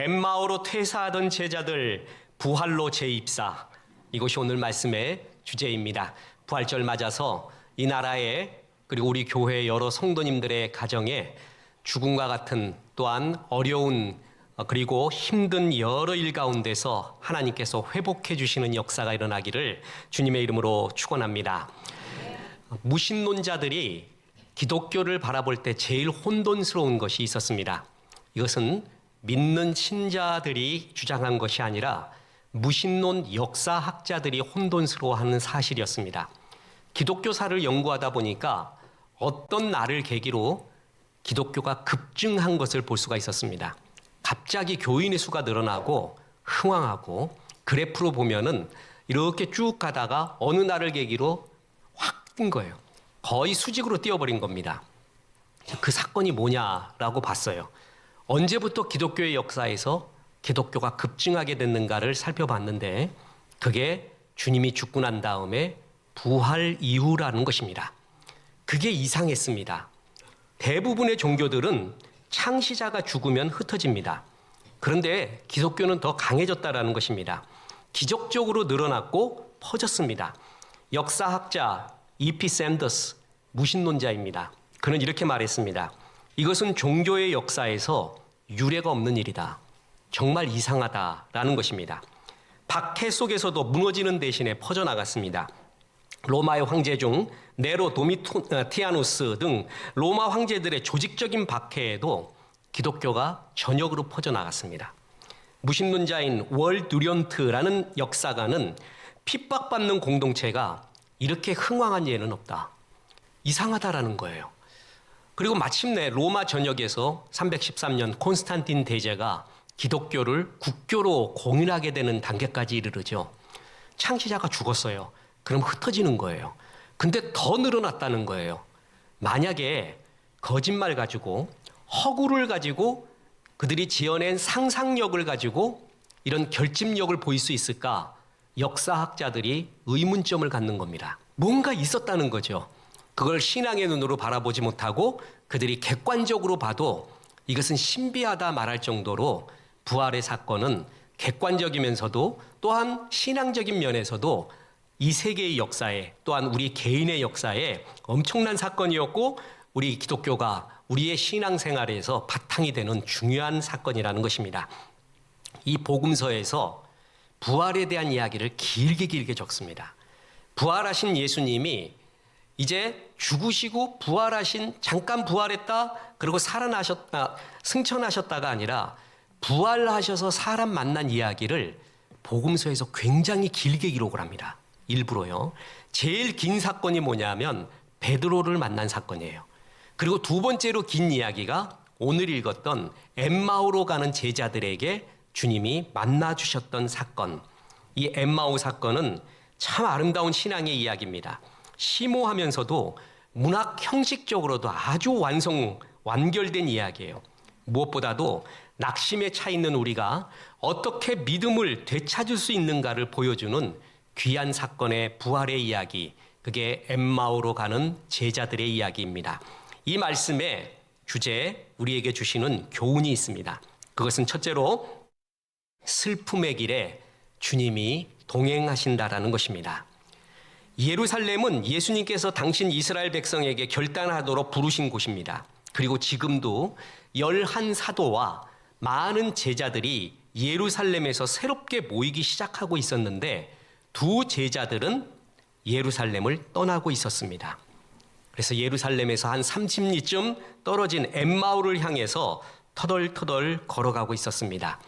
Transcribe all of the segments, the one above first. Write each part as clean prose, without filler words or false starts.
엠마오로 퇴사하던 제자들 부활로 재입사. 이것이 오늘 말씀의 주제입니다. 부활절 맞아서 이 나라에 그리고 우리 교회 여러 성도님들의 가정에 죽음과 같은 또한 어려운 그리고 힘든 여러 일 가운데서 하나님께서 회복해 주시는 역사가 일어나기를 주님의 이름으로 축원합니다. 무신론자들이 기독교를 바라볼 때 제일 혼돈스러운 것이 있었습니다. 이것은 믿는 신자들이 주장한 것이 아니라 무신론 역사학자들이 혼돈스러워하는 사실이었습니다. 기독교사를 연구하다 보니까 어떤 날을 계기로 기독교가 급증한 것을 볼 수가 있었습니다. 갑자기 교인의 수가 늘어나고 흥황하고 그래프로 보면은 이렇게 쭉 가다가 어느 날을 계기로 확 뜬 거예요. 거의 수직으로 뛰어버린 겁니다. 그 사건이 뭐냐라고 봤어요. 언제부터 기독교의 역사에서 기독교가 급증하게 됐는가를 살펴봤는데 그게 주님이 죽고 난 다음에 부활 이후라는 것입니다. 그게 이상했습니다. 대부분의 종교들은 창시자가 죽으면 흩어집니다. 그런데 기독교는 더 강해졌다라는 것입니다. 기적적으로 늘어났고 퍼졌습니다. 역사학자 E.P. 샌더스 무신론자입니다. 그는 이렇게 말했습니다. 이것은 종교의 역사에서 유례가 없는 일이다. 정말 이상하다라는 것입니다. 박해 속에서도 무너지는 대신에 퍼져나갔습니다. 로마의 황제 중 네로, 도미티아누스 등 로마 황제들의 조직적인 박해에도 기독교가 전역으로 퍼져나갔습니다. 무신론자인 월 듀련트라는 역사가는 핍박받는 공동체가 이렇게 흥왕한 예는 없다. 이상하다라는 거예요. 그리고 마침내 로마 전역에서 313년 콘스탄틴 대제가 기독교를 국교로 공인하게 되는 단계까지 이르르죠. 창시자가 죽었어요. 그럼 흩어지는 거예요. 근데 더 늘어났다는 거예요. 만약에 거짓말 가지고 허구를 가지고 그들이 지어낸 상상력을 가지고 이런 결집력을 보일 수 있을까? 역사학자들이 의문점을 갖는 겁니다. 뭔가 있었다는 거죠. 그걸 신앙의 눈으로 바라보지 못하고 그들이 객관적으로 봐도 이것은 신비하다 말할 정도로 부활의 사건은 객관적이면서도 또한 신앙적인 면에서도 이 세계의 역사에 또한 우리 개인의 역사에 엄청난 사건이었고 우리 기독교가 우리의 신앙생활에서 바탕이 되는 중요한 사건이라는 것입니다. 이 복음서에서 부활에 대한 이야기를 길게 적습니다. 부활하신 예수님이 이제 죽으시고 부활하신 잠깐 부활했다 그리고 살아나셨다 승천하셨다가 아니라 부활하셔서 사람 만난 이야기를 복음서에서 굉장히 길게 기록을 합니다. 일부러요. 제일 긴 사건이 뭐냐면 베드로를 만난 사건이에요. 그리고 두 번째로 긴 이야기가 오늘 읽었던 엠마오로 가는 제자들에게 주님이 만나 주셨던 사건. 이 엠마오 사건은 참 아름다운 신앙의 이야기입니다. 심오하면서도 문학 형식적으로도 아주 완결된 이야기예요. 무엇보다도 낙심에 차 있는 우리가 어떻게 믿음을 되찾을 수 있는가를 보여주는 귀한 사건의 부활의 이야기, 그게 엠마오로 가는 제자들의 이야기입니다. 이 말씀의 주제에 우리에게 주시는 교훈이 있습니다. 그것은 첫째로 슬픔의 길에 주님이 동행하신다라는 것입니다. 예루살렘은 예수님께서 당신 이스라엘 백성에게 결단하도록 부르신 곳입니다. 그리고 지금도 11사도와 많은 제자들이 예루살렘에서 새롭게 모이기 시작하고 있었는데 두 제자들은 예루살렘을 떠나고 있었습니다. 그래서 예루살렘에서 한 30리쯤 떨어진 엠마오를 향해서 터덜터덜 걸어가고 있었습니다.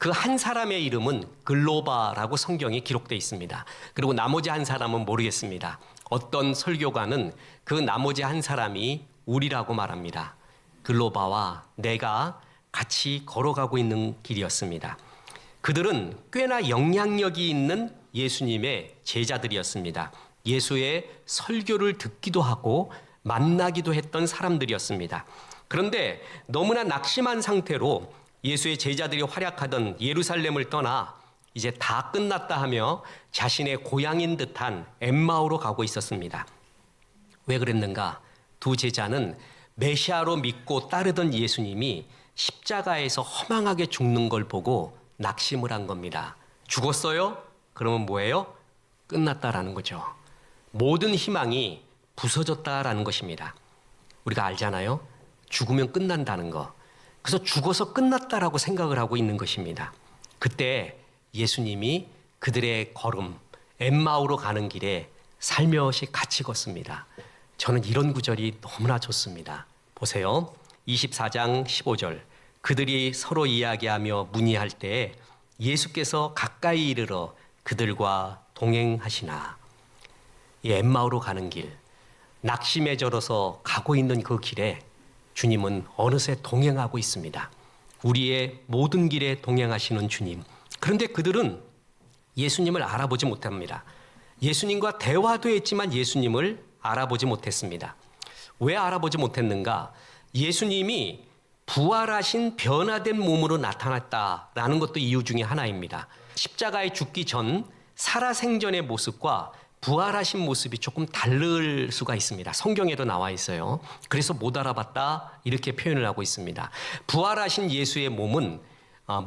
그 한 사람의 이름은 글로바라고 성경에 기록되어 있습니다. 그리고 나머지 한 사람은 모르겠습니다. 어떤 설교가는 그 나머지 한 사람이 우리라고 말합니다. 글로바와 내가 같이 걸어가고 있는 길이었습니다. 그들은 꽤나 영향력이 있는 예수님의 제자들이었습니다. 예수의 설교를 듣기도 하고 만나기도 했던 사람들이었습니다. 그런데 너무나 낙심한 상태로 예수의 제자들이 활약하던 예루살렘을 떠나 이제 다 끝났다 하며 자신의 고향인 듯한 엠마오로 가고 있었습니다. 왜 그랬는가? 두 제자는 메시아로 믿고 따르던 예수님이 십자가에서 허망하게 죽는 걸 보고 낙심을 한 겁니다. 죽었어요? 그러면 뭐예요? 끝났다라는 거죠. 모든 희망이 부서졌다라는 것입니다. 우리가 알잖아요. 죽으면 끝난다는 거. 그래서 죽어서 끝났다라고 생각을 하고 있는 것입니다. 그때 예수님이 그들의 걸음, 엠마오로 가는 길에 살며시 같이 걷습니다. 저는 이런 구절이 너무나 좋습니다. 보세요. 24장 15절. 그들이 서로 이야기하며 문의할 때 예수께서 가까이 이르러 그들과 동행하시나. 이 엠마오로 가는 길, 낙심에 절어서 가고 있는 그 길에 주님은 어느새 동행하고 있습니다. 우리의 모든 길에 동행하시는 주님. 그런데 그들은 예수님을 알아보지 못합니다. 예수님과 대화도 했지만 예수님을 알아보지 못했습니다. 왜 알아보지 못했는가? 예수님이 부활하신 변화된 몸으로 나타났다라는 것도 이유 중에 하나입니다. 십자가에 죽기 전 살아생전의 모습과 부활하신 모습이 조금 다를 수가 있습니다. 성경에도 나와 있어요. 그래서 못 알아봤다 이렇게 표현을 하고 있습니다. 부활하신 예수의 몸은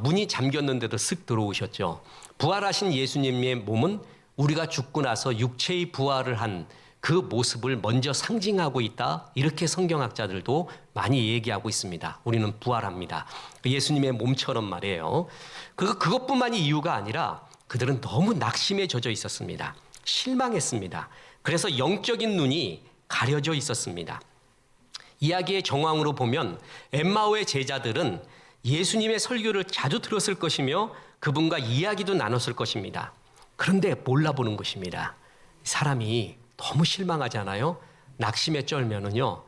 문이 잠겼는데도 쓱 들어오셨죠. 부활하신 예수님의 몸은 우리가 죽고 나서 육체의 부활을 한 그 모습을 먼저 상징하고 있다. 이렇게 성경학자들도 많이 얘기하고 있습니다. 우리는 부활합니다. 예수님의 몸처럼 말이에요. 그것뿐만이 이유가 아니라 그들은 너무 낙심에 젖어 있었습니다. 실망했습니다. 그래서 영적인 눈이 가려져 있었습니다. 이야기의 정황으로 보면 엠마오의 제자들은 예수님의 설교를 자주 들었을 것이며 그분과 이야기도 나눴을 것입니다. 그런데 몰라보는 것입니다. 사람이 너무 실망하잖아요. 낙심에 쩔면은요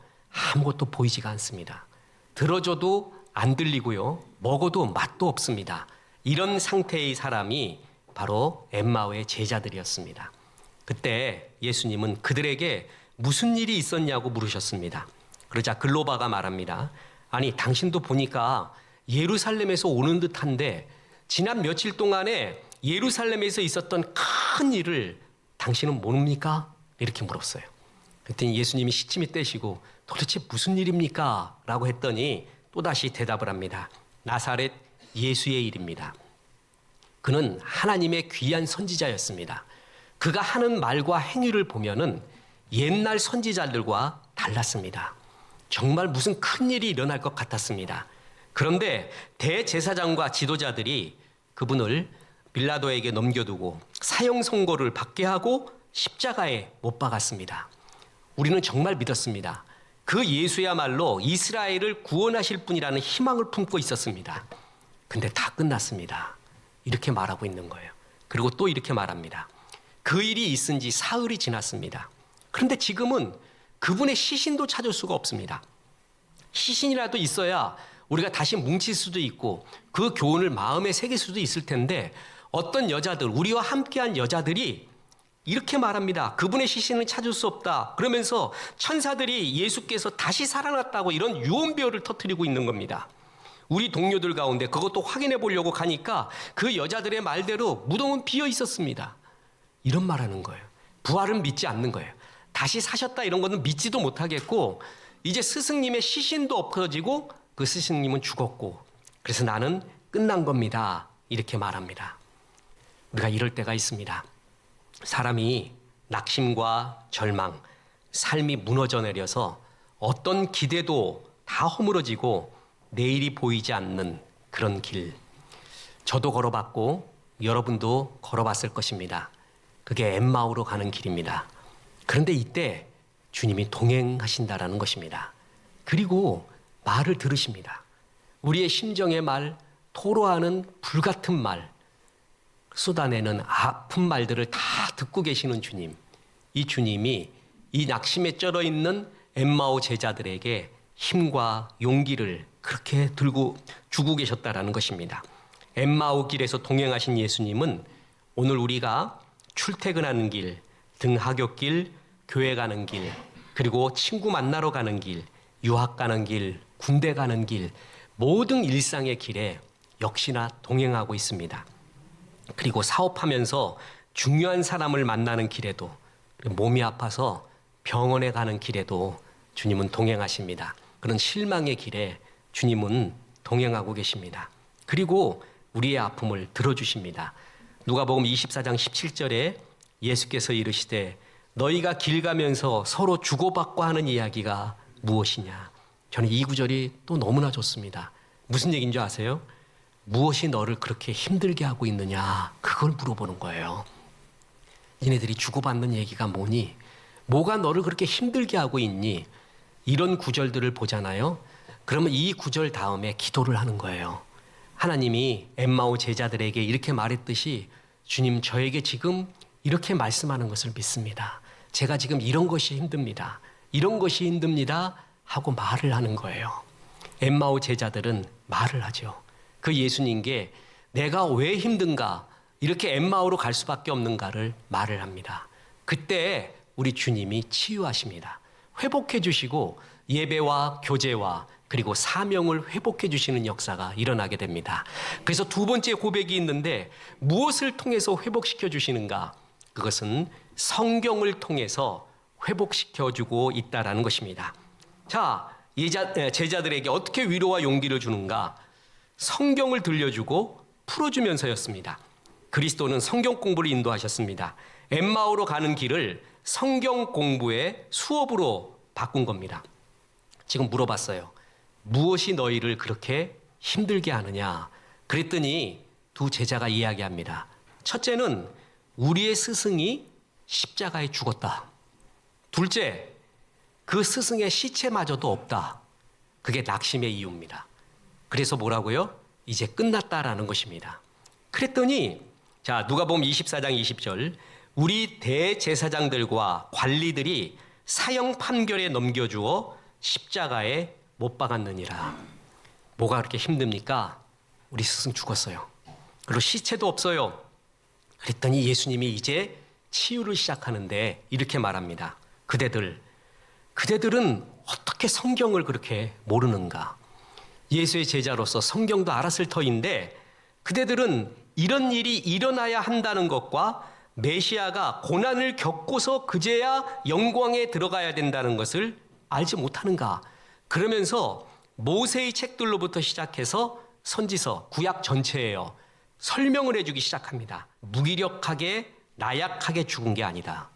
아무것도 보이지가 않습니다. 들어줘도 안 들리고요, 먹어도 맛도 없습니다. 이런 상태의 사람이 바로 엠마오의 제자들이었습니다. 그때 예수님은 그들에게 무슨 일이 있었냐고 물으셨습니다. 그러자 글로바가 말합니다. 아니, 당신도 보니까 예루살렘에서 오는 듯한데 지난 며칠 동안에 예루살렘에서 있었던 큰 일을 당신은 모릅니까? 이렇게 물었어요. 그랬더니 예수님이 시침이 떼시고 도대체 무슨 일입니까? 라고 했더니 또다시 대답을 합니다. 나사렛 예수의 일입니다. 그는 하나님의 귀한 선지자였습니다. 그가 하는 말과 행위를 보면은 옛날 선지자들과 달랐습니다. 정말 무슨 큰 일이 일어날 것 같았습니다. 그런데 대제사장과 지도자들이 그분을 빌라도에게 넘겨두고 사형 선고를 받게 하고 십자가에 못 박았습니다. 우리는 정말 믿었습니다. 그 예수야말로 이스라엘을 구원하실 분이라는 희망을 품고 있었습니다. 근데 다 끝났습니다. 이렇게 말하고 있는 거예요. 그리고 또 이렇게 말합니다. 그 일이 있은 지 사흘이 지났습니다. 그런데 지금은 그분의 시신도 찾을 수가 없습니다. 시신이라도 있어야 우리가 다시 뭉칠 수도 있고 그 교훈을 마음에 새길 수도 있을 텐데 어떤 여자들, 우리와 함께한 여자들이 이렇게 말합니다. 그분의 시신은 찾을 수 없다. 그러면서 천사들이 예수께서 다시 살아났다고 이런 유언비어를 터뜨리고 있는 겁니다. 우리 동료들 가운데 그것도 확인해 보려고 가니까 그 여자들의 말대로 무덤은 비어 있었습니다. 이런 말하는 거예요. 부활은 믿지 않는 거예요. 다시 사셨다 이런 거는 믿지도 못하겠고 이제 스승님의 시신도 없어지고 그 스승님은 죽었고 그래서 나는 끝난 겁니다. 이렇게 말합니다. 우리가 이럴 때가 있습니다. 사람이 낙심과 절망, 삶이 무너져 내려서 어떤 기대도 다 허물어지고 내일이 보이지 않는 그런 길. 저도 걸어봤고 여러분도 걸어봤을 것입니다. 그게 엠마오로 가는 길입니다. 그런데 이때 주님이 동행하신다라는 것입니다. 그리고 말을 들으십니다. 우리의 심정의 말, 토로하는 불같은 말, 쏟아내는 아픈 말들을 다 듣고 계시는 주님. 이 주님이 이 낙심에 쩔어 있는 엠마오 제자들에게 힘과 용기를 그렇게 들고 주고 계셨다라는 것입니다. 엠마오 길에서 동행하신 예수님은 오늘 우리가 출퇴근하는 길, 등하굣길, 교회 가는 길, 그리고 친구 만나러 가는 길, 유학 가는 길, 군대 가는 길, 모든 일상의 길에 역시나 동행하고 있습니다. 그리고 사업하면서 중요한 사람을 만나는 길에도, 몸이 아파서 병원에 가는 길에도 주님은 동행하십니다. 그런 실망의 길에 주님은 동행하고 계십니다. 그리고 우리의 아픔을 들어주십니다. 누가복음 24장 17절에 예수께서 이르시되 너희가 길 가면서 서로 주고받고 하는 이야기가 무엇이냐. 저는 이 구절이 또 너무나 좋습니다. 무슨 얘기인 줄 아세요? 무엇이 너를 그렇게 힘들게 하고 있느냐, 그걸 물어보는 거예요. 니네들이 주고받는 얘기가 뭐니? 뭐가 너를 그렇게 힘들게 하고 있니? 이런 구절들을 보잖아요. 그러면 이 구절 다음에 기도를 하는 거예요. 하나님이 엠마오 제자들에게 이렇게 말했듯이 주님, 저에게 지금 이렇게 말씀하는 것을 믿습니다. 제가 지금 이런 것이 힘듭니다. 이런 것이 힘듭니다 하고 말을 하는 거예요. 엠마오 제자들은 말을 하죠. 그 예수님께 내가 왜 힘든가, 이렇게 엠마오로 갈 수밖에 없는가를 말을 합니다. 그때 우리 주님이 치유하십니다. 회복해 주시고 예배와 교제와 그리고 사명을 회복해 주시는 역사가 일어나게 됩니다. 그래서 두 번째 고백이 있는데 무엇을 통해서 회복시켜 주시는가? 그것은 성경을 통해서 회복시켜 주고 있다라는 것입니다. 자, 제자들에게 어떻게 위로와 용기를 주는가? 성경을 들려주고 풀어주면서였습니다. 그리스도는 성경 공부를 인도하셨습니다. 엠마오로 가는 길을 성경 공부의 수업으로 바꾼 겁니다. 지금 물어봤어요. 무엇이 너희를 그렇게 힘들게 하느냐? 그랬더니 두 제자가 이야기합니다. 첫째는 우리의 스승이 십자가에 죽었다. 둘째, 그 스승의 시체마저도 없다. 그게 낙심의 이유입니다. 그래서 뭐라고요? 이제 끝났다라는 것입니다. 그랬더니 자, 누가복음 24장 20절 우리 대제사장들과 관리들이 사형 판결에 넘겨주어 십자가에 못 박았느니라. 뭐가 그렇게 힘듭니까? 우리 스승 죽었어요. 그리고 시체도 없어요. 그랬더니 예수님이 이제 치유를 시작하는데 이렇게 말합니다. 그대들은 어떻게 성경을 그렇게 모르는가? 예수의 제자로서 성경도 알았을 터인데 그대들은 이런 일이 일어나야 한다는 것과 메시아가 고난을 겪고서 그제야 영광에 들어가야 된다는 것을 알지 못하는가? 그러면서 모세의 책들로부터 시작해서 선지서, 구약 전체예요. 설명을 해주기 시작합니다. 무기력하게 나약하게 죽은 게 아니다.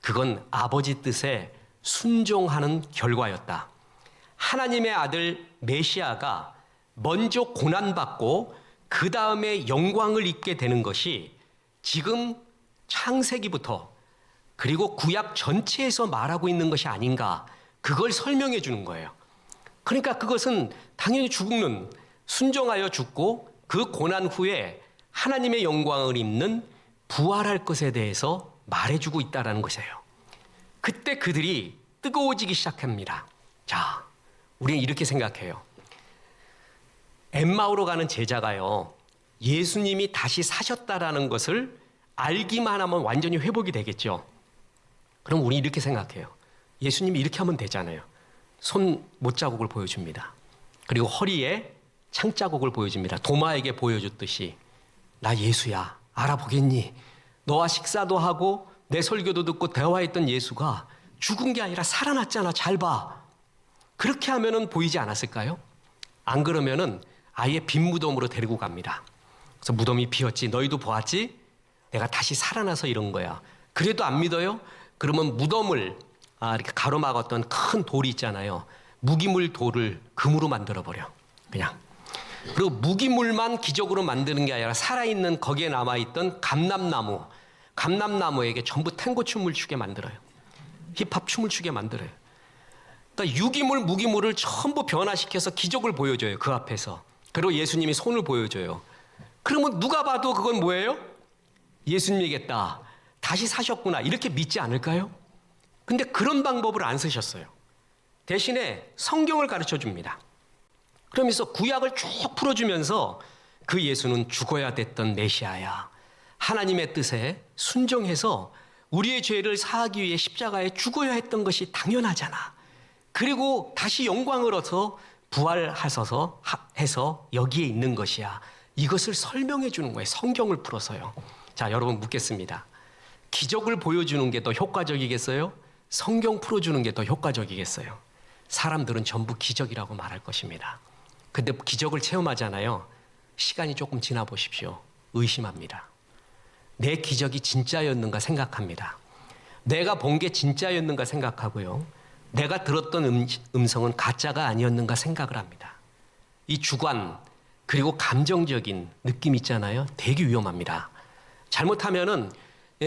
그건 아버지 뜻에 순종하는 결과였다. 하나님의 아들 메시아가 먼저 고난받고 그 다음에 영광을 입게 되는 것이 지금 창세기부터 그리고 구약 전체에서 말하고 있는 것이 아닌가, 그걸 설명해 주는 거예요. 그러니까 그것은 당연히 죽는, 순종하여 죽고 그 고난 후에 하나님의 영광을 입는 부활할 것에 대해서 말해주고 있다는 것이에요. 그때 그들이 뜨거워지기 시작합니다. 자, 우리는 이렇게 생각해요. 엠마오로 가는 제자가요, 예수님이 다시 사셨다라는 것을 알기만 하면 완전히 회복이 되겠죠. 그럼 우리 이렇게 생각해요. 예수님이 이렇게 하면 되잖아요. 손 못자국을 보여줍니다. 그리고 허리에 창자국을 보여줍니다. 도마에게 보여줬듯이 나 예수야, 알아보겠니? 너와 식사도 하고 내 설교도 듣고 대화했던 예수가 죽은 게 아니라 살아났잖아, 잘 봐. 그렇게 하면은 보이지 않았을까요? 안 그러면은 아예 빈 무덤으로 데리고 갑니다. 그래서 무덤이 비었지, 너희도 보았지? 내가 다시 살아나서 이런 거야. 그래도 안 믿어요? 그러면 무덤을 이렇게 가로막았던 큰 돌이 있잖아요. 무기물 돌을 금으로 만들어버려. 그냥. 그리고 무기물만 기적으로 만드는 게 아니라 살아있는 거기에 남아있던 감람나무에게 전부 탱고 춤을 추게 만들어요. 힙합 춤을 추게 만들어요. 그러니까 유기물, 무기물을 전부 변화시켜서 기적을 보여줘요. 그 앞에서. 그리고 예수님이 손을 보여줘요. 그러면 누가 봐도 그건 뭐예요? 예수님이겠다. 다시 사셨구나. 이렇게 믿지 않을까요? 근데 그런 방법을 안 쓰셨어요. 대신에 성경을 가르쳐 줍니다. 그러면서 구약을 쭉 풀어주면서 그 예수는 죽어야 됐던 메시아야. 하나님의 뜻에 순종해서 우리의 죄를 사하기 위해 십자가에 죽어야 했던 것이 당연하잖아. 그리고 다시 영광을 얻어서 부활하셔서 해서 여기에 있는 것이야. 이것을 설명해 주는 거예요. 성경을 풀어서요. 자, 여러분 묻겠습니다. 기적을 보여주는 게 더 효과적이겠어요? 성경 풀어주는 게 더 효과적이겠어요? 사람들은 전부 기적이라고 말할 것입니다. 근데 기적을 체험하잖아요. 시간이 조금 지나 보십시오. 의심합니다. 내 기적이 진짜였는가 생각합니다. 내가 본 게 진짜였는가 생각하고요. 내가 들었던 음성은 가짜가 아니었는가 생각을 합니다. 이 주관 그리고 감정적인 느낌 있잖아요. 되게 위험합니다. 잘못하면은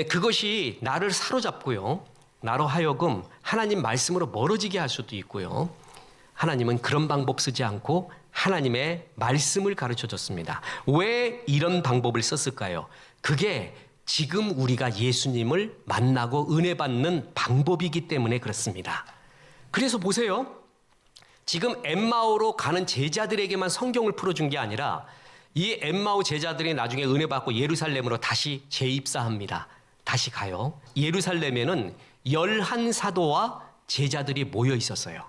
그것이 나를 사로잡고요. 나로 하여금 하나님 말씀으로 멀어지게 할 수도 있고요. 하나님은 그런 방법 쓰지 않고 하나님의 말씀을 가르쳐 줬습니다. 왜 이런 방법을 썼을까요? 그게 지금 우리가 예수님을 만나고 은혜 받는 방법이기 때문에 그렇습니다. 그래서 보세요. 지금 엠마오로 가는 제자들에게만 성경을 풀어준 게 아니라 이 엠마오 제자들이 나중에 은혜 받고 예루살렘으로 다시 재입사합니다. 다시 가요. 예루살렘에는 11사도와 제자들이 모여 있었어요.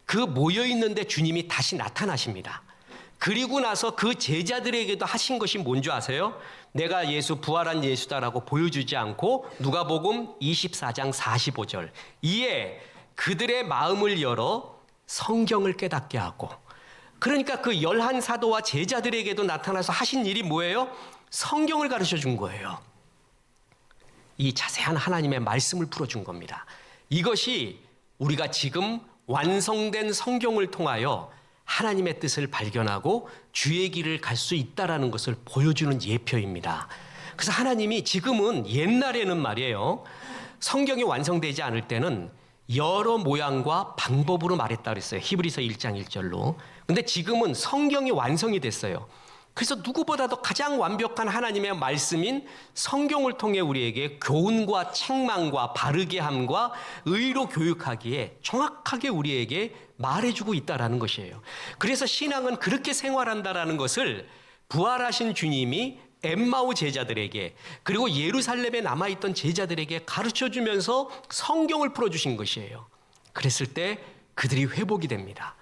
그 모여 있는데 주님이 다시 나타나십니다. 그리고 나서 그 제자들에게도 하신 것이 뭔지 아세요? 내가 예수 부활한 예수다라고 보여주지 않고 누가복음 24장 45절 이에 그들의 마음을 열어 성경을 깨닫게 하고, 그러니까 그 11사도와 제자들에게도 나타나서 하신 일이 뭐예요? 성경을 가르쳐 준 거예요. 이 자세한 하나님의 말씀을 풀어준 겁니다. 이것이 우리가 지금 완성된 성경을 통하여 하나님의 뜻을 발견하고 주의 길을 갈 수 있다라는 것을 보여주는 예표입니다. 그래서 하나님이 지금은 옛날에는 말이에요. 성경이 완성되지 않을 때는 여러 모양과 방법으로 말했다 그랬어요. 히브리서 1장 1절로. 근데 지금은 성경이 완성이 됐어요. 그래서 누구보다도 가장 완벽한 하나님의 말씀인 성경을 통해 우리에게 교훈과 책망과 바르게 함과 의로 교육하기에 정확하게 우리에게 말해주고 있다는 것이에요. 그래서 신앙은 그렇게 생활한다는 것을 부활하신 주님이 엠마오 제자들에게 그리고 예루살렘에 남아있던 제자들에게 가르쳐주면서 성경을 풀어주신 것이에요. 그랬을 때 그들이 회복이 됩니다.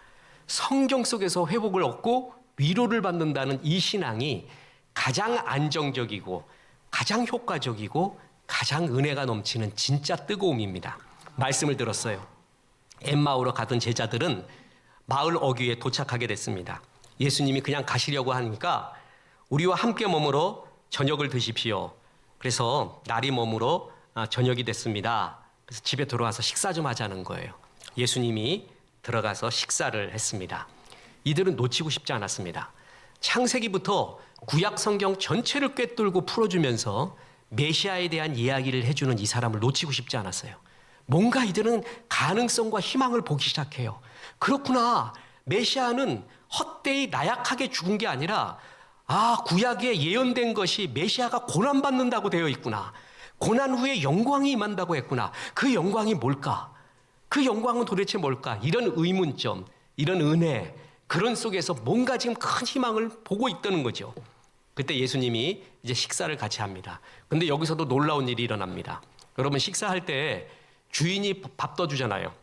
성경 속에서 회복을 얻고 위로를 받는다는 이 신앙이 가장 안정적이고 가장 효과적이고 가장 은혜가 넘치는 진짜 뜨거움입니다. 말씀을 들었어요. 엠마오로 가던 제자들은 마을 어귀에 도착하게 됐습니다. 예수님이 그냥 가시려고 하니까 우리와 함께 머물어 저녁을 드십시오. 그래서 날이 머물어 저녁이 됐습니다. 그래서 집에 들어와서 식사 좀 하자는 거예요. 예수님이 들어가서 식사를 했습니다. 이들은 놓치고 싶지 않았습니다. 창세기부터 구약 성경 전체를 꿰뚫고 풀어주면서 메시아에 대한 이야기를 해주는 이 사람을 놓치고 싶지 않았어요. 뭔가 이들은 가능성과 희망을 보기 시작해요. 그렇구나. 메시아는 헛되이 나약하게 죽은 게 아니라 구약에 예언된 것이 메시아가 고난받는다고 되어 있구나. 고난 후에 영광이 임한다고 했구나. 그 영광이 뭘까? 그 영광은 도대체 뭘까? 이런 의문점, 이런 은혜, 그런 속에서 뭔가 지금 큰 희망을 보고 있다는 거죠. 그때 예수님이 이제 식사를 같이 합니다. 근데 여기서도 놀라운 일이 일어납니다. 여러분, 식사할 때 주인이 밥 떠주잖아요.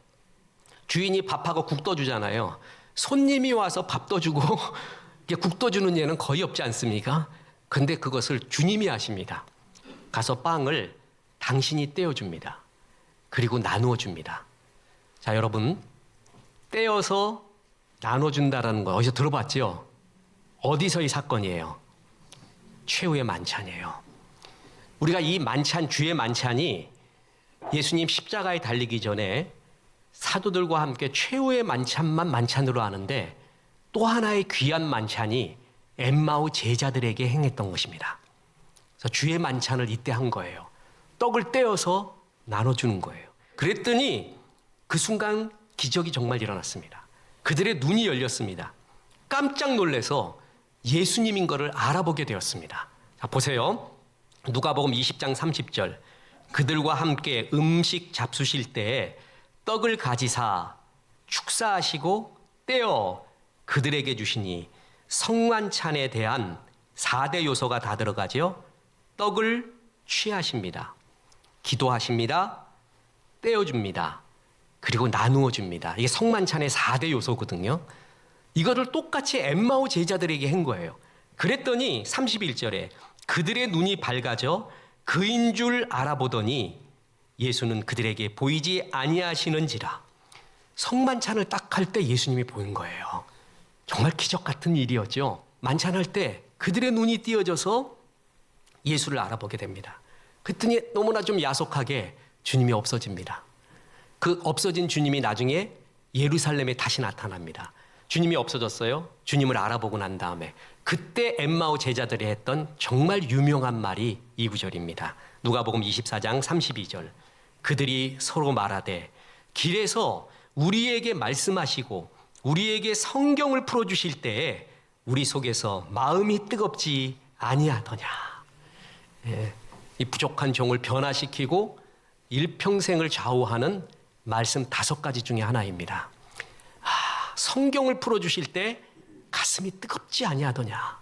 주인이 밥하고 국 떠주잖아요. 손님이 와서 밥 떠주고 국 떠주는 예는 거의 없지 않습니까? 근데 그것을 주님이 하십니다. 가서 빵을 당신이 떼어줍니다. 그리고 나누어 줍니다. 자, 여러분, 떼어서 나눠준다라는 거 어디서 들어봤죠? 어디서의 사건이에요? 최후의 만찬이에요. 우리가 이 만찬, 주의 만찬이 예수님 십자가에 달리기 전에 사도들과 함께 최후의 만찬만 만찬으로 아는데 또 하나의 귀한 만찬이 엠마오 제자들에게 행했던 것입니다. 그래서 주의 만찬을 이때 한 거예요. 떡을 떼어서 나눠주는 거예요. 그랬더니 그 순간 기적이 정말 일어났습니다. 그들의 눈이 열렸습니다. 깜짝 놀라서 예수님인 것을 알아보게 되었습니다. 자, 보세요. 누가복음 20장 30절. 그들과 함께 음식 잡수실 때에 떡을 가지사 축사하시고 떼어 그들에게 주시니 성만찬에 대한 4대 요소가 다 들어가죠. 떡을 취하십니다. 기도하십니다. 떼어줍니다. 그리고 나누어 줍니다. 이게 성만찬의 4대 요소거든요. 이거를 똑같이 엠마오 제자들에게 한 거예요. 그랬더니 31절에 그들의 눈이 밝아져 그인 줄 알아보더니 예수는 그들에게 보이지 아니하시는지라. 성만찬을 딱 할 때 예수님이 보인 거예요. 정말 기적 같은 일이었죠. 만찬할 때 그들의 눈이 띄어져서 예수를 알아보게 됩니다. 그랬더니 너무나 좀 야속하게 주님이 없어집니다. 그 없어진 주님이 나중에 예루살렘에 다시 나타납니다. 주님이 없어졌어요. 주님을 알아보고 난 다음에 그때 엠마오 제자들이 했던 정말 유명한 말이 이 구절입니다. 누가복음 24장 32절. 그들이 서로 말하되 길에서 우리에게 말씀하시고 우리에게 성경을 풀어주실 때에 우리 속에서 마음이 뜨겁지 아니하더냐. 예, 이 부족한 종을 변화시키고 일평생을 좌우하는 말씀 5가지 중에 하나입니다. 성경을 풀어주실 때 가슴이 뜨겁지 아니하더냐.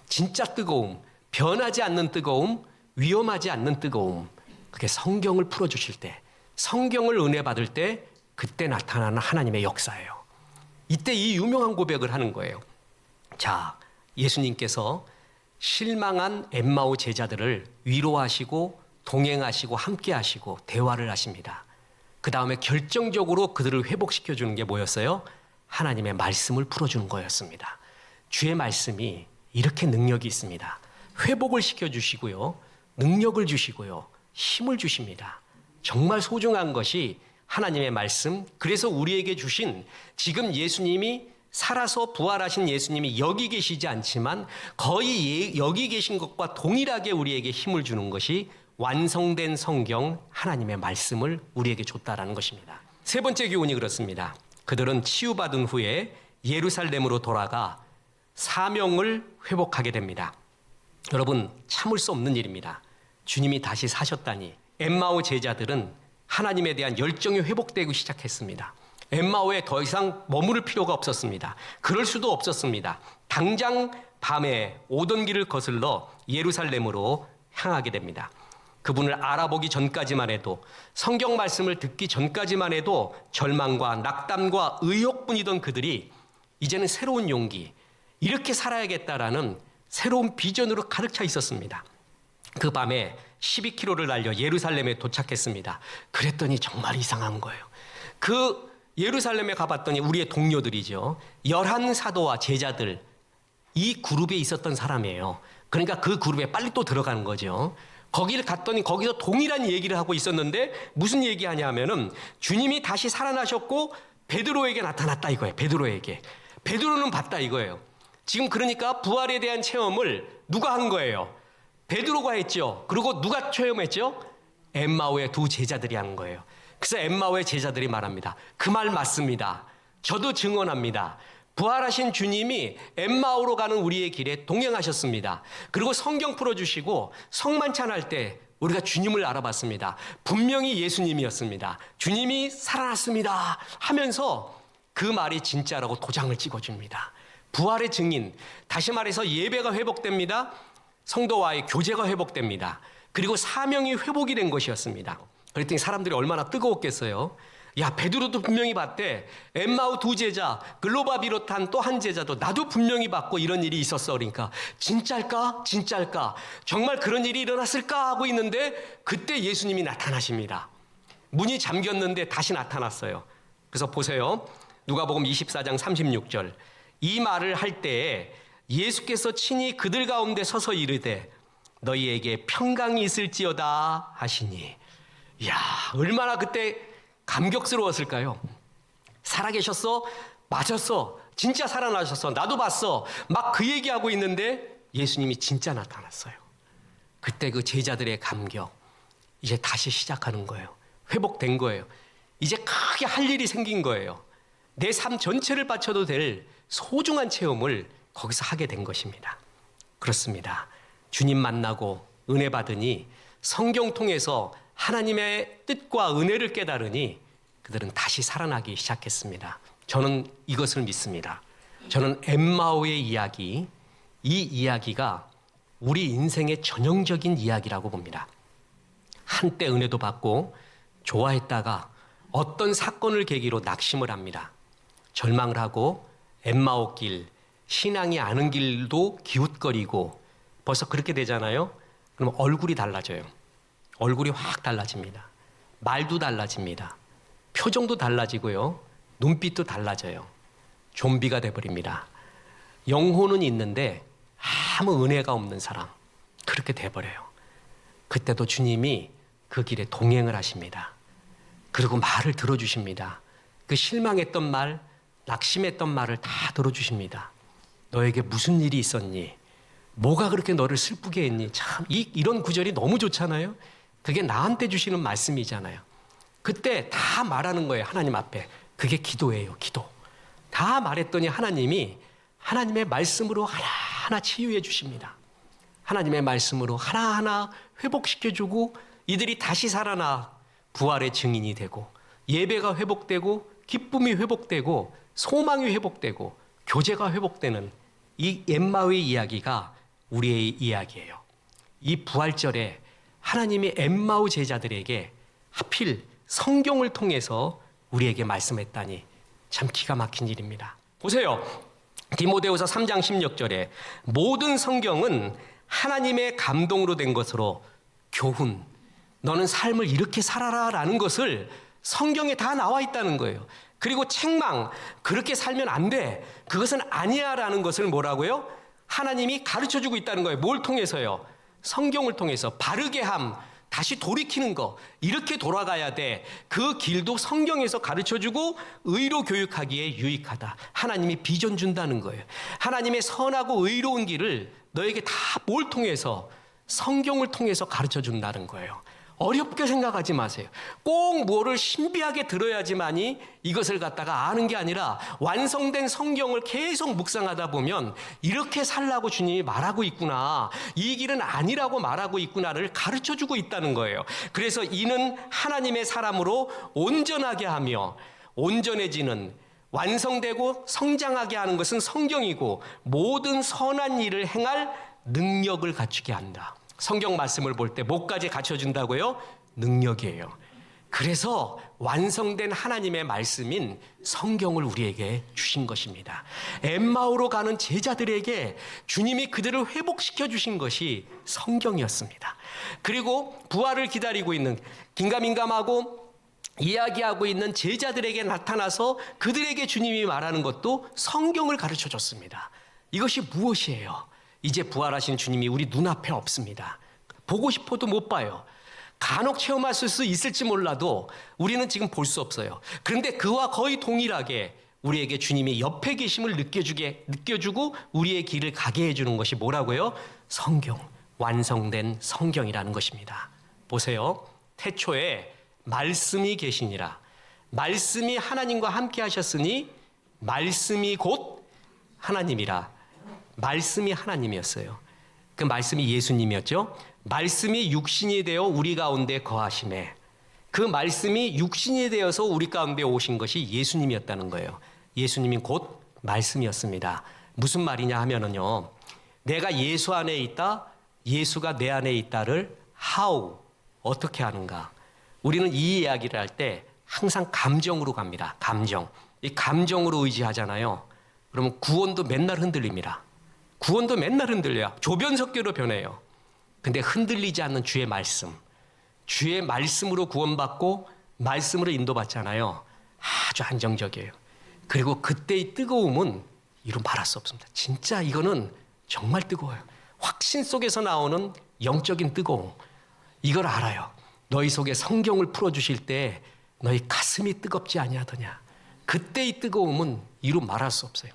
진짜 뜨거움, 변하지 않는 뜨거움, 위험하지 않는 뜨거움. 그게 성경을 풀어주실 때, 성경을 은혜 받을 때 그때 나타나는 하나님의 역사예요. 이때 이 유명한 고백을 하는 거예요. 자, 예수님께서 실망한 엠마오 제자들을 위로하시고 동행하시고 함께하시고 대화를 하십니다. 그 다음에 결정적으로 그들을 회복시켜주는 게 뭐였어요? 하나님의 말씀을 풀어주는 거였습니다. 주의 말씀이 이렇게 능력이 있습니다. 회복을 시켜주시고요. 능력을 주시고요. 힘을 주십니다. 정말 소중한 것이 하나님의 말씀, 그래서 우리에게 주신 지금 예수님이 살아서 부활하신 예수님이 여기 계시지 않지만 거의 여기 계신 것과 동일하게 우리에게 힘을 주는 것이 완성된 성경 하나님의 말씀을 우리에게 줬다라는 것입니다. 세 번째 교훈이 그렇습니다. 그들은 치유받은 후에 예루살렘으로 돌아가 사명을 회복하게 됩니다. 여러분, 참을 수 없는 일입니다. 주님이 다시 사셨다니 엠마오 제자들은 하나님에 대한 열정이 회복되고 시작했습니다. 엠마오에 더 이상 머무를 필요가 없었습니다. 그럴 수도 없었습니다. 당장 밤에 오던 길을 거슬러 예루살렘으로 향하게 됩니다. 그분을 알아보기 전까지만 해도, 성경 말씀을 듣기 전까지만 해도 절망과 낙담과 의욕뿐이던 그들이 이제는 새로운 용기, 이렇게 살아야겠다라는 새로운 비전으로 가득 차 있었습니다. 그 밤에 12km를 날려 예루살렘에 도착했습니다. 그랬더니 정말 이상한 거예요. 그 예루살렘에 가봤더니 우리의 동료들이죠. 11사도와 제자들, 이 그룹에 있었던 사람이에요. 그러니까 그 그룹에 빨리 또 들어가는 거죠. 거기를 갔더니 거기서 동일한 얘기를 하고 있었는데 무슨 얘기하냐면은 주님이 다시 살아나셨고 베드로에게 나타났다 이거예요. 베드로에게. 베드로는 봤다 이거예요. 지금 그러니까 부활에 대한 체험을 누가 한 거예요? 베드로가 했죠. 그리고 누가 체험했죠? 엠마오의 두 제자들이 한 거예요. 그래서 엠마오의 제자들이 말합니다. 그 말 맞습니다. 저도 증언합니다. 부활하신 주님이 엠마오로 가는 우리의 길에 동행하셨습니다. 그리고 성경 풀어주시고 성만찬할 때 우리가 주님을 알아봤습니다. 분명히 예수님이었습니다. 주님이 살아났습니다 하면서 그 말이 진짜라고 도장을 찍어줍니다. 부활의 증인, 다시 말해서 예배가 회복됩니다. 성도와의 교제가 회복됩니다. 그리고 사명이 회복이 된 것이었습니다. 그랬더니 사람들이 얼마나 뜨거웠겠어요. 야, 베드로도 분명히 봤대. 엠마오 두 제자, 글로바 비롯한 또 한 제자도 나도 분명히 봤고 이런 일이 있었어. 그러니까 진짜일까? 진짜일까? 정말 그런 일이 일어났을까? 하고 있는데 그때 예수님이 나타나십니다. 문이 잠겼는데 다시 나타났어요. 그래서 보세요. 누가복음 24장 36절. 이 말을 할 때에 예수께서 친히 그들 가운데 서서 이르되 너희에게 평강이 있을지어다 하시니. 이야, 얼마나 그때 감격스러웠을까요? 살아계셨어? 맞았어. 진짜 살아나셨어. 나도 봤어. 막 그 얘기하고 있는데 예수님이 진짜 나타났어요. 그때 그 제자들의 감격, 이제 다시 시작하는 거예요. 회복된 거예요. 이제 크게 할 일이 생긴 거예요. 내 삶 전체를 바쳐도 될 소중한 체험을 거기서 하게 된 것입니다. 그렇습니다. 주님 만나고 은혜 받으니 성경 통해서 하나님의 뜻과 은혜를 깨달으니 그들은 다시 살아나기 시작했습니다. 저는 이것을 믿습니다. 저는 엠마오의 이야기, 이 이야기가 우리 인생의 전형적인 이야기라고 봅니다. 한때 은혜도 받고 좋아했다가 어떤 사건을 계기로 낙심을 합니다. 절망을 하고 엠마오 길, 신앙이 아는 길도 기웃거리고 벌써 그렇게 되잖아요. 그럼 얼굴이 달라져요. 얼굴이 확 달라집니다. 말도 달라집니다. 표정도 달라지고요. 눈빛도 달라져요. 좀비가 돼버립니다. 영혼은 있는데 아무 은혜가 없는 사람, 그렇게 돼버려요. 그때도 주님이 그 길에 동행을 하십니다. 그리고 말을 들어주십니다. 그 실망했던 말, 낙심했던 말을 다 들어주십니다. 너에게 무슨 일이 있었니? 뭐가 그렇게 너를 슬프게 했니? 참 이런 구절이 너무 좋잖아요. 그게 나한테 주시는 말씀이잖아요. 그때 다 말하는 거예요. 하나님 앞에. 그게 기도예요. 기도. 다 말했더니 하나님이 하나님의 말씀으로 하나하나 치유해 주십니다. 하나님의 말씀으로 하나하나 회복시켜주고 이들이 다시 살아나 부활의 증인이 되고 예배가 회복되고 기쁨이 회복되고 소망이 회복되고 교제가 회복되는 이 엠마오의 이야기가 우리의 이야기예요. 이 부활절에 하나님이 엠마오 제자들에게 하필 성경을 통해서 우리에게 말씀했다니 참 기가 막힌 일입니다. 보세요. 디모데후서 3장 16절에 모든 성경은 하나님의 감동으로 된 것으로 교훈, 너는 삶을 이렇게 살아라라는 것을 성경에 다 나와 있다는 거예요. 그리고 책망, 그렇게 살면 안 돼, 그것은 아니야라는 것을 뭐라고요? 하나님이 가르쳐주고 있다는 거예요. 뭘 통해서요? 성경을 통해서. 바르게 함, 다시 돌이키는 거, 이렇게 돌아가야 돼. 그 길도 성경에서 가르쳐주고 의로 교육하기에 유익하다. 하나님이 비전 준다는 거예요. 하나님의 선하고 의로운 길을 너에게 다 뭘 통해서? 성경을 통해서 가르쳐준다는 거예요. 어렵게 생각하지 마세요. 꼭 뭐를 신비하게 들어야지만이 이것을 갖다가 아는 게 아니라 완성된 성경을 계속 묵상하다 보면 이렇게 살라고 주님이 말하고 있구나, 이 길은 아니라고 말하고 있구나를 가르쳐주고 있다는 거예요. 그래서 이는 하나님의 사람으로 온전하게 하며, 온전해지는, 완성되고 성장하게 하는 것은 성경이고 모든 선한 일을 행할 능력을 갖추게 한다. 성경 말씀을 볼 때 뭐까지 갖춰준다고요? 능력이에요. 그래서 완성된 하나님의 말씀인 성경을 우리에게 주신 것입니다. 엠마오로 가는 제자들에게 주님이 그들을 회복시켜 주신 것이 성경이었습니다. 그리고 부활을 기다리고 있는, 긴가민가하고 이야기하고 있는 제자들에게 나타나서 그들에게 주님이 말하는 것도 성경을 가르쳐 줬습니다. 이것이 무엇이에요? 이제 부활하신 주님이 우리 눈앞에 없습니다. 보고 싶어도 못 봐요. 간혹 체험하실 수 있을지 몰라도 우리는 지금 볼 수 없어요. 그런데 그와 거의 동일하게 우리에게 주님이 옆에 계심을 느껴주고 우리의 길을 가게 해주는 것이 뭐라고요? 성경, 완성된 성경이라는 것입니다. 보세요. 태초에 말씀이 계시니라. 말씀이 하나님과 함께 하셨으니 말씀이 곧 하나님이라. 말씀이 하나님이었어요. 그 말씀이 예수님이었죠. 말씀이 육신이 되어 우리 가운데 거하심에, 그 말씀이 육신이 되어서 우리 가운데 오신 것이 예수님이었다는 거예요. 예수님이 곧 말씀이었습니다. 무슨 말이냐 하면은요, 내가 예수 안에 있다, 예수가 내 안에 있다를 how, 어떻게 하는가. 우리는 이 이야기를 할 때 항상 감정으로 갑니다. 감정. 이 감정으로 의지하잖아요. 그러면 구원도 맨날 흔들립니다. 구원도 맨날 흔들려요. 조변석계로 변해요. 근데 흔들리지 않는 주의 말씀, 주의 말씀으로 구원받고 말씀으로 인도받잖아요. 아주 안정적이에요. 그리고 그때의 뜨거움은 이루 말할 수 없습니다. 진짜 이거는 정말 뜨거워요. 확신 속에서 나오는 영적인 뜨거움, 이걸 알아요. 너희 속에 성경을 풀어주실 때 너희 가슴이 뜨겁지 아니하더냐. 그때의 뜨거움은 이루 말할 수 없어요.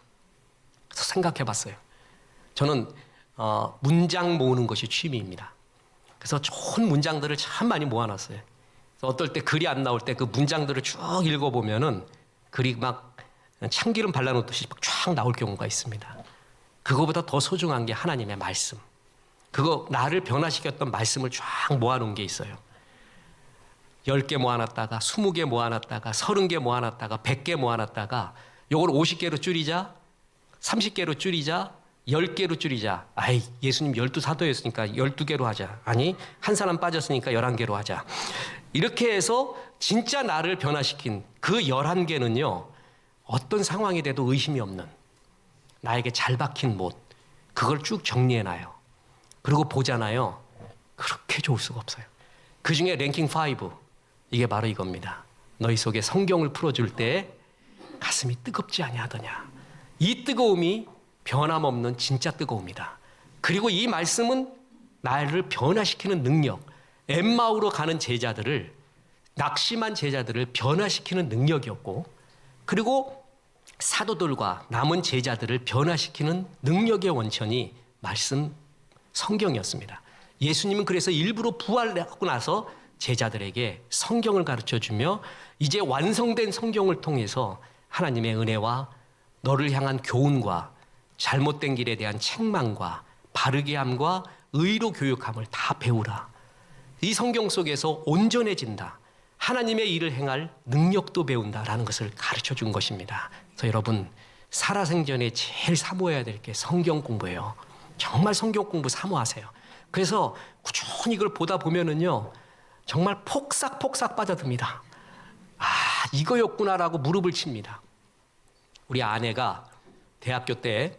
그래서 생각해 봤어요. 저는 문장 모으는 것이 취미입니다. 그래서 좋은 문장들을 참 많이 모아놨어요. 그래서 어떨 때 글이 안 나올 때 그 문장들을 쭉 읽어보면은 글이 막 참기름 발라놓듯이 쫙 나올 경우가 있습니다. 그거보다 더 소중한 게 하나님의 말씀. 그거 나를 변화시켰던 말씀을 쫙 모아놓은 게 있어요. 10개 모아놨다가 20개 모아놨다가 30개 모아놨다가 100개 모아놨다가 요걸 50개로 줄이자, 30개로 줄이자, 10개로 줄이자. 아이, 예수님 12사도였으니까 12개로 하자. 아니, 한 사람 빠졌으니까 11개로 하자. 이렇게 해서 진짜 나를 변화시킨 그 11개는요, 어떤 상황이 돼도 의심이 없는 나에게 잘 박힌 못, 그걸 쭉 정리해놔요. 그리고 보잖아요. 그렇게 좋을 수가 없어요. 그 중에 랭킹 5, 이게 바로 이겁니다. 너희 속에 성경을 풀어줄 때 가슴이 뜨겁지 아니하더냐. 이 뜨거움이 변함없는 진짜 뜨거움이다. 그리고 이 말씀은 나를 변화시키는 능력, 엠마오로 가는 제자들을, 낙심한 제자들을 변화시키는 능력이었고, 그리고 사도들과 남은 제자들을 변화시키는 능력의 원천이 말씀 성경이었습니다. 예수님은 그래서 일부러 부활하고 나서 제자들에게 성경을 가르쳐주며 이제 완성된 성경을 통해서 하나님의 은혜와 너를 향한 교훈과 잘못된 길에 대한 책망과 바르게 함과 의로 교육함을 다 배우라. 이 성경 속에서 온전해진다. 하나님의 일을 행할 능력도 배운다라는 것을 가르쳐 준 것입니다. 그래서 여러분, 살아생전에 제일 사모해야 될 게 성경 공부예요. 정말 성경 공부 사모하세요. 그래서 꾸준히 이걸 보다 보면은요, 정말 폭삭폭삭 빠져듭니다. 아, 이거였구나라고 무릎을 칩니다. 우리 아내가 대학교 때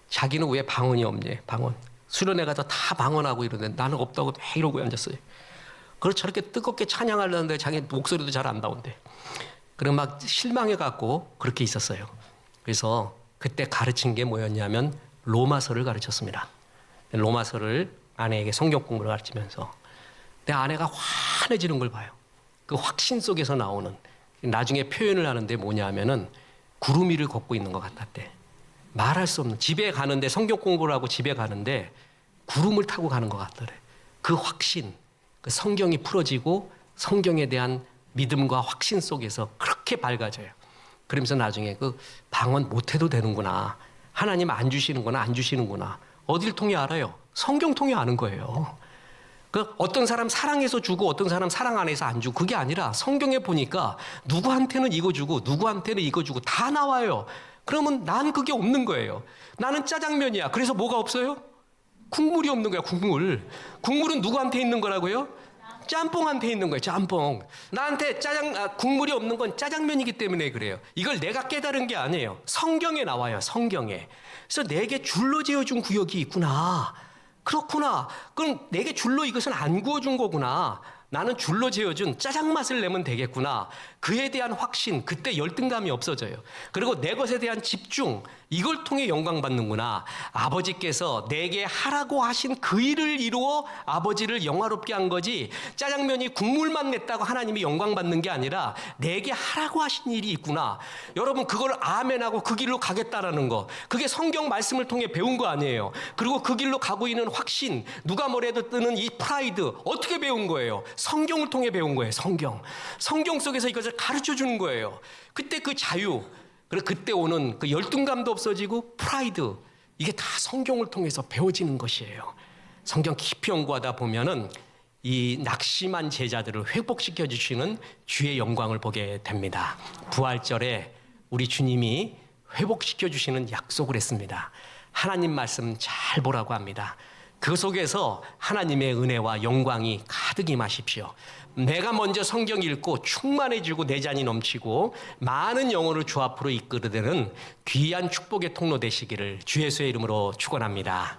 자기는 왜 방언이 없니? 방언. 수련회 가서 다 방언하고 이러는데 나는 없다고 막 이러고 앉았어요. 그걸 저렇게 뜨겁게 찬양하려는데 자기 목소리도 잘 안 나온대. 그럼 막 실망해갖고 그렇게 있었어요. 그래서 그때 가르친 게 뭐였냐면 로마서를 가르쳤습니다. 로마서를 아내에게 성경 공부를 가르치면서 내 아내가 환해지는 걸 봐요. 그 확신 속에서 나오는, 나중에 표현을 하는데 뭐냐면은 구름 위를 걷고 있는 것 같았대. 말할 수 없는, 집에 가는데 성경 공부를 하고 집에 가는데 구름을 타고 가는 것 같더래. 그 확신, 그 성경이 풀어지고 성경에 대한 믿음과 확신 속에서 그렇게 밝아져요. 그러면서 나중에 그 방언 못해도 되는구나, 하나님 안 주시는구나, 안 주시는구나, 어딜 통해 알아요? 성경 통해 아는 거예요. 그 어떤 사람 사랑해서 주고 어떤 사람 사랑 안 해서 안 주고, 그게 아니라 성경에 보니까 누구한테는 이거 주고 누구한테는 이거 주고 다 나와요. 그러면 난 그게 없는 거예요. 나는 짜장면이야. 그래서 뭐가 없어요? 국물이 없는 거야. 국물은 누구한테 있는 거라고요? 짬뽕한테 있는 거예요. 짬뽕. 나한테 국물이 없는 건 짜장면이기 때문에 그래요. 이걸 내가 깨달은 게 아니에요. 성경에 나와요. 성경에. 그래서 내게 줄로 지어준 구역이 있구나. 그렇구나. 그럼 내게 줄로 이것은 안 구워준 거구나. 나는 줄로 재어준 짜장 맛을 내면 되겠구나. 그에 대한 확신, 그때 열등감이 없어져요. 그리고 내 것에 대한 집중, 이걸 통해 영광 받는구나. 아버지께서 내게 하라고 하신 그 일을 이루어 아버지를 영화롭게 한 거지, 짜장면이 국물만 냈다고 하나님이 영광 받는 게 아니라 내게 하라고 하신 일이 있구나. 여러분, 그걸 아멘하고 그 길로 가겠다라는 거, 그게 성경 말씀을 통해 배운 거 아니에요. 그리고 그 길로 가고 있는 확신, 누가 뭐래도 뜨는 이 프라이드, 어떻게 배운 거예요? 성경을 통해 배운 거예요. 성경 속에서 이것을 가르쳐 주는 거예요. 그때 그 자유, 그리고 그때 오는 그 열등감도 없어지고 프라이드, 이게 다 성경을 통해서 배워지는 것이에요. 성경 깊이 연구하다 보면은 이 낙심한 제자들을 회복시켜 주시는 주의 영광을 보게 됩니다. 부활절에 우리 주님이 회복시켜 주시는 약속을 했습니다. 하나님 말씀 잘 보라고 합니다. 그 속에서 하나님의 은혜와 영광이 가득 임하십시오. 내가 먼저 성경 읽고 충만해지고 내 잔이 넘치고 많은 영혼을 주 앞으로 이끌어내는 귀한 축복의 통로 되시기를 주 예수의 이름으로 축원합니다.